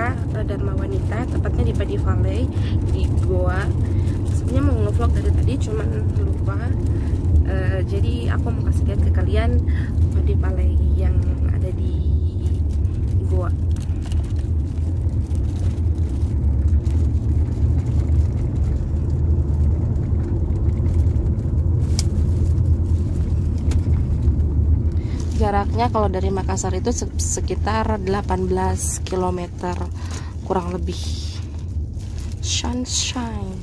wisata Dharma Wanita, tepatnya di Padi Valley di Goa. Sebenarnya mau ngevlog dari tadi cuman lupa. Jadi aku mau kasih lihat ke kalian Padi Valley yang ada di Goa. Jaraknya kalau dari Makassar itu sekitar 18 km kurang lebih. Sunshine.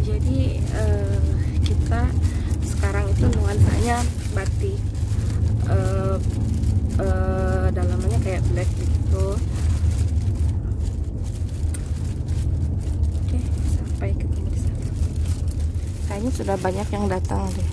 Jadi kita sekarang itu nuansanya batik. Dalamannya kayak black gitu. Oke, sampai ketemu di sana. Kayaknya sudah banyak yang datang deh.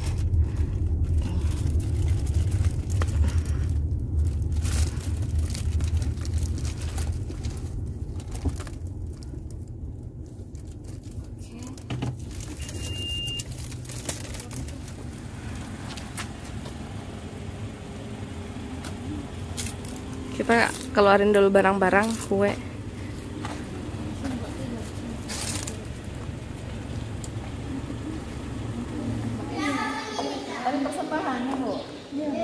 Kita keluarin dulu barang-barang kue. Ada persembahannya, Bu.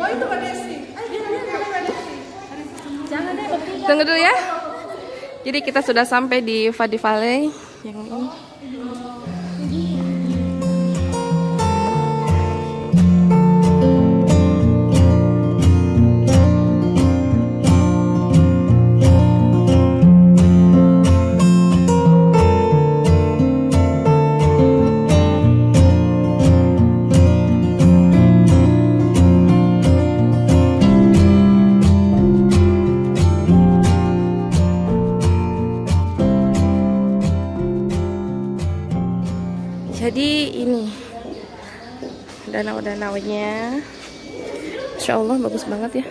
Oh, itu Mbak Desi. Jangan deh, Tunggu dulu ya. Jadi kita sudah sampai di Padi Valley yang ini. Jadi ini danau-danaunya, Insya Allah bagus banget ya.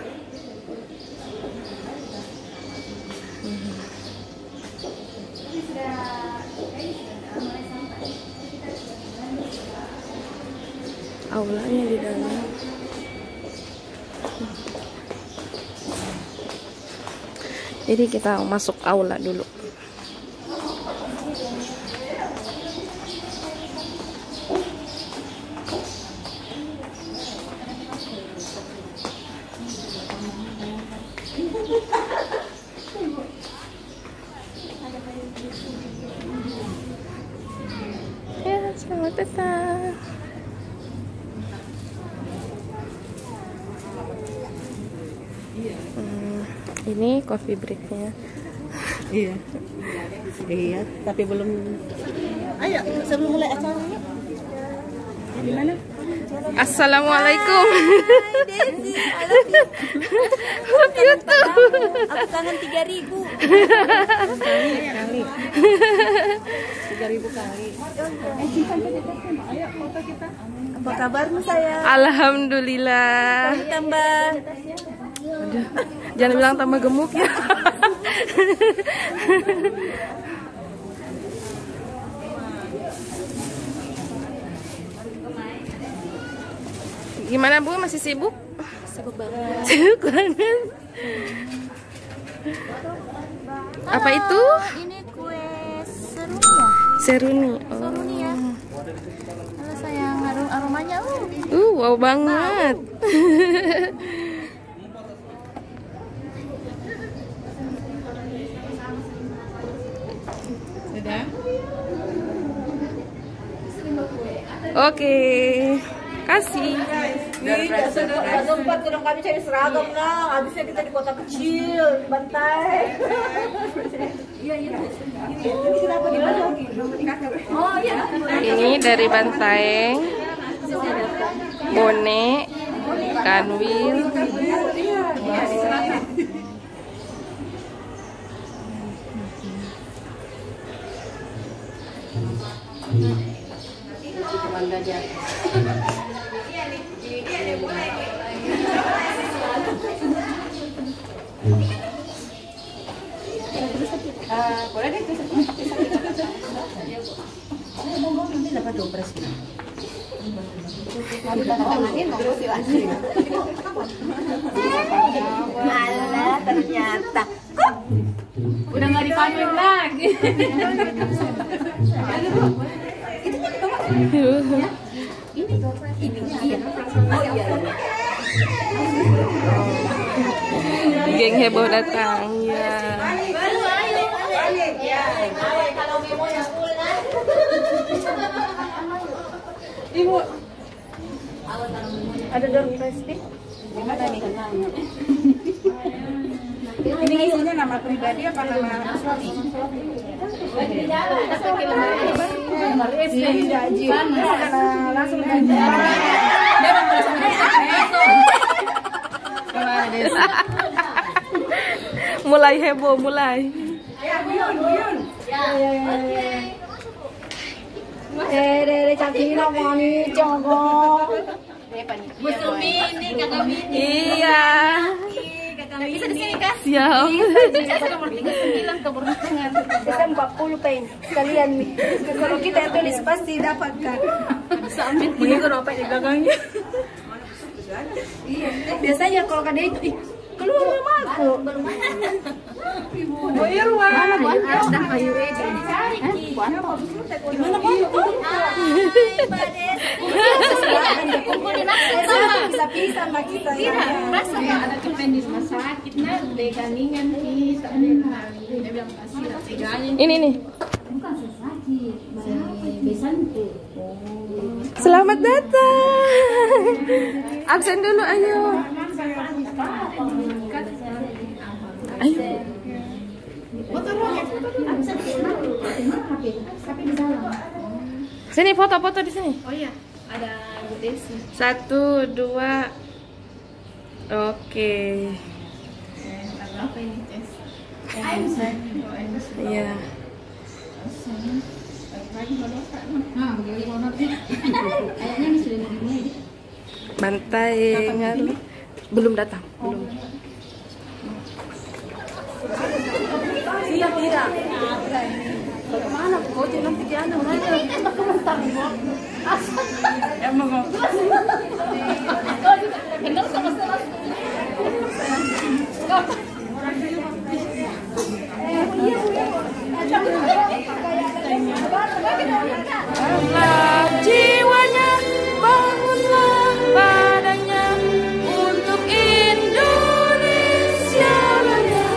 Aulanya di dalam. Jadi kita masuk aula dulu. Ya, selamat datang. Ini coffee breaknya. Iya. Iya, tapi belum. Ayo, sebelum mulai acara. Di mana? Assalamualaikum. Hai Desi, I love you. Love you too. Aku kangen 3.000. Kali. 3.000 kali. Ayo foto kita. Apa kabarmu sayang? Alhamdulillah. Tambah. Aduh, jangan bilang tambah gemuk ya. Gimana Bu, masih sibuk? Sibuk banget. Sibuk banget. Apa itu? Ini kue seruni ya? Seruni. Seruni ya. Halo sayang, aromanya Wow banget. Sudah? Oke. Kasih. Udah sempat kadang kami cari seragam lah. Habisnya kita di kota kecil, di Bantai. Iya. Ini kenapa di mana? Oh iya. Ini dari Bantaeng, Bone, Kanwil. Boleh deh. Alah, ternyata Udah nggak dipamer lagi. Geng heboh datang ya. Ibu, ada door plastik? ini isinya nama pribadi apa nama suami? Langsung Mulai heboh, mulai. Cantik nama nih, cowok. Iya. Bisa di sini kan? Siap. Nomor 39 keberuntungan. Bisa 40 pen sekalian nih. Kalau kita yang tulis pasti dapat kan. Sambil punya kenapa di belakangnya? Biasanya kalau kada itu keluar sama aku. Oh iya ruang. Dah kayu ready. Gimana Pak? Kumpulin sama. Bisa sama kita. Masa ada kepen di rumah sakit nah, leganingan kita. Dia bilang kasih teganya. Ini nih. Bukan sakit, besantu. Selamat datang. Absen dulu, ayo. Ayo. Sini foto-foto di sini. Oh iya, ada Bu Desi. 1, 2. Oke. Apa ini, Tes? Iya. Nah, begini monotip. Kayaknya ini sudah dimulai. Bantai ngaruh. Belum datang, belum. Siap tidak? Mana kau nanti ke anu aja. Emang kok. Benar sama salah. Bangunlah jiwanya, bangunlah badannya untuk Indonesia Raya.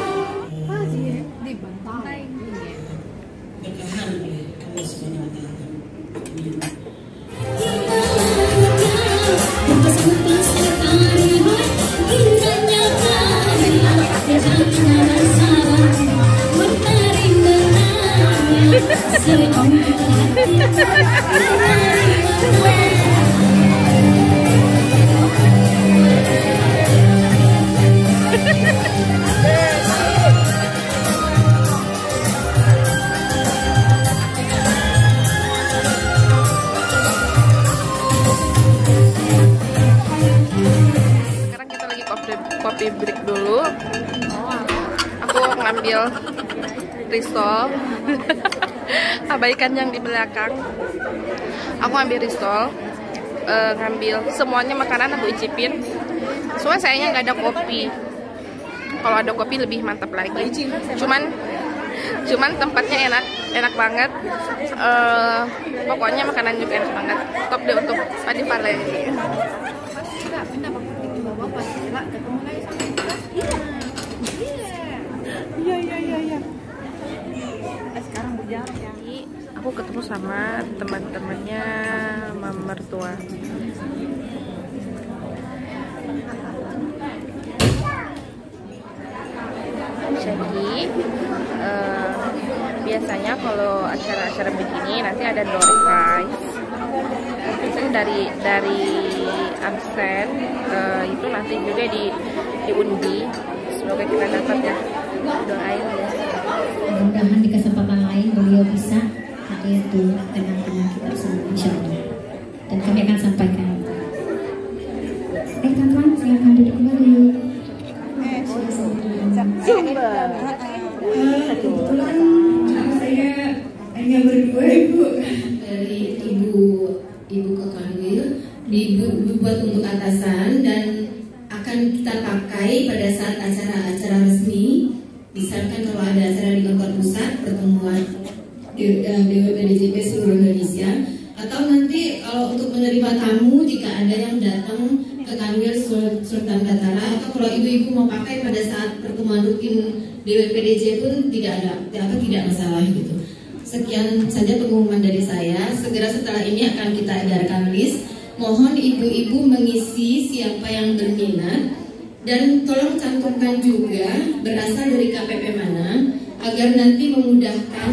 Sekarang kita lagi kopi break dulu. Aku ngambil risol. Abaikan yang di belakang. Aku ngambil risol, ngambil semuanya makanan aku icipin. Soalnya sayangnya nggak ada kopi. Kalau ada kopi lebih mantap lagi. Cuman tempatnya enak banget. Pokoknya makanan juga enak banget. Top deh untuk Padi Palay. Iya. Sekarang berjalan ya. Aku ketemu sama teman-temannya mama mertua. Jadi biasanya kalau acara-acara begini nanti ada door prize. Biasanya dari absen itu nanti juga diundi. Semoga kita dapat ya. Doain ya. Mudah-mudahan di kesempatan lain beliau bisa hadir di tengah-tengah kita semua, insya Allah. Dan kami akan sampaikan. Teman-teman, silakan duduk kembali. Kebetulan saya hanya berdua ibu dari ibu Kakak Wil dibuat untuk atasan dan akan kita pakai pada saat acara-acara resmi. Misalkan kalau ada acara di kantor pusat, pertemuan DWPDJP seluruh Indonesia, atau nanti kalau untuk menerima tamu jika ada yang datang ke Kanwil Sultan Batara, atau kalau ibu-ibu mau pakai pada saat pertemuan rutin DWPDJ pun tidak masalah gitu. Sekian saja pengumuman dari saya. Segera setelah ini akan kita edarkan list. Mohon ibu-ibu mengisi siapa yang berminat dan tolong cantumkan juga berasal dari KPP mana agar nanti memudahkan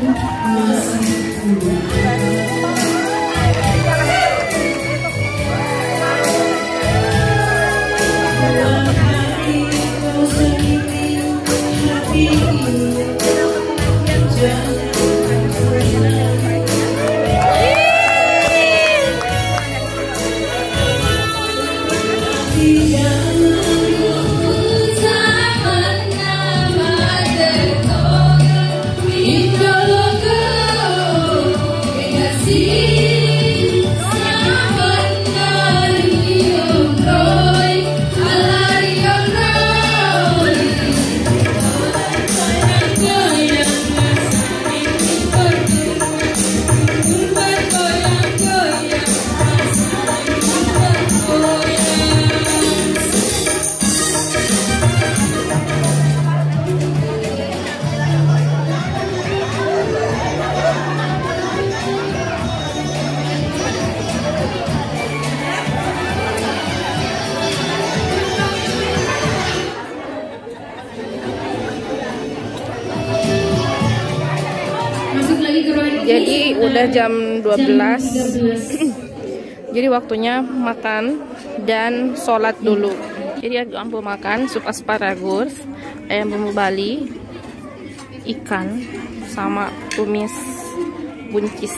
Jadi udah jam 12. Jadi waktunya makan dan sholat dulu. Jadi aku makan sup asparagus, ayam bumbu Bali, ikan, sama tumis buncis.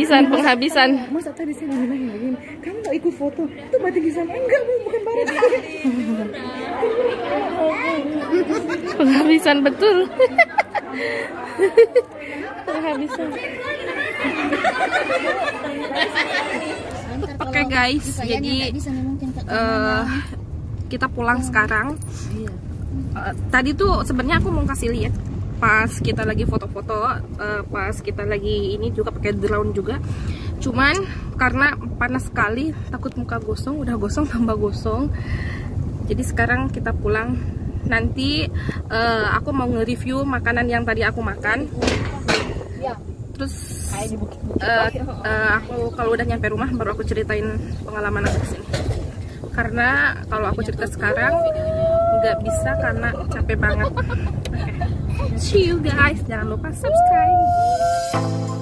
Penghabisan. Masa tadi saya bilang begini, kamu nggak ikut foto? Itu batisan enggak, bukan barang. Penghabisan betul. Penghabisan. Oke guys, jadi kita pulang sekarang. Tadi tuh sebenarnya aku mau kasih lihat pas kita lagi foto-foto, pas kita lagi ini juga pakai drone juga. Cuman karena panas sekali, takut muka gosong, udah gosong tambah gosong. Jadi sekarang kita pulang. Nanti aku mau nge-review makanan yang tadi aku makan. Terus aku kalau udah nyampe rumah baru aku ceritain pengalaman aku kesini. Karena kalau aku cerita sekarang nggak bisa karena capek banget. See you guys, jangan lupa subscribe.